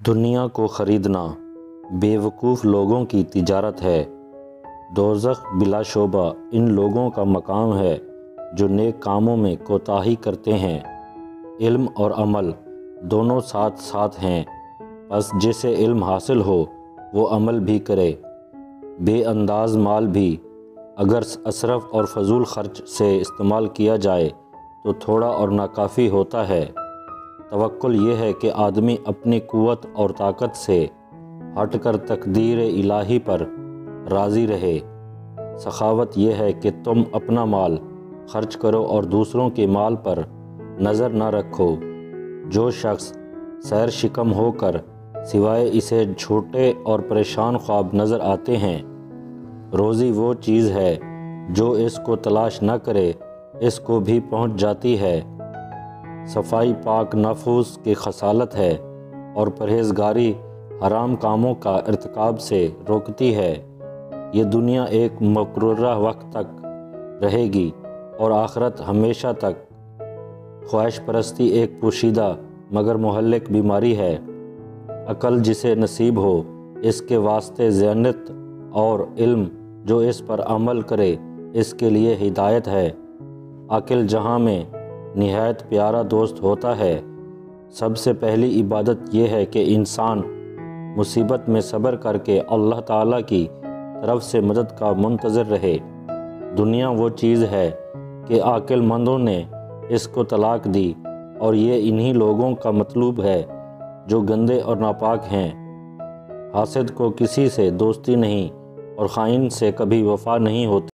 دنیا کو خریدنا بیوقوف لوگوں کی تجارت ہے۔ دوزخ بلا شبہ ان لوگوں کا مقام ہے جو نیک کاموں میں کوتاہی کرتے ہیں۔ علم اور عمل دونوں ساتھ ساتھ ہیں، پس جسے علم حاصل ہو وہ عمل بھی کرے۔ بے انداز مال بھی اگر اسراف اور فضول خرچ سے استعمال کیا جائے تو تھوڑا اور ناکافی ہوتا ہے۔ توکل یہ ہے کہ آدمی اپنی قوت اور طاقت سے ہٹ کر تقدیر الہی پر راضی رہے۔ سخاوت یہ ہے کہ تم اپنا مال خرچ کرو اور دوسروں کے مال پر نظر نہ رکھو۔ جو شخص سیر شکم ہو کر سوائے اسے جھوٹے اور پریشان خواب نظر آتے ہیں، روزی وہ چیز ہے جو اس کو تلاش نہ کرے اس کو بھی پہنچ جاتی ہے۔ صفائی پاک نفوس کی خصالت ہے اور پرہیزگاری حرام کاموں کا ارتکاب سے روکتی ہے۔ یہ دنیا ایک مقررہ وقت تک رہے گی اور آخرت ہمیشہ تک۔ خواہش پرستی ایک پوشیدہ مگر مہلک بیماری ہے۔ عقل جسے نصیب ہو اس کے واسطے ذہانت اور علم جو اس پر عمل کرے اس کے لیے ہدایت ہے۔ عقل جہاں میں نہایت پیارا دوست ہوتا ہے۔ سب سے پہلی عبادت یہ ہے کہ انسان مصیبت میں صبر کر کے اللہ تعالیٰ کی طرف سے مدد کا منتظر رہے۔ دنیا وہ چیز ہے کہ عاقل مندوں نے اس کو طلاق دی اور یہ انہی لوگوں کا مطلوب ہے جو گندے اور ناپاک ہیں۔ حاسد کو کسی سے دوستی نہیں اور خائن سے کبھی وفا نہیں ہوتی۔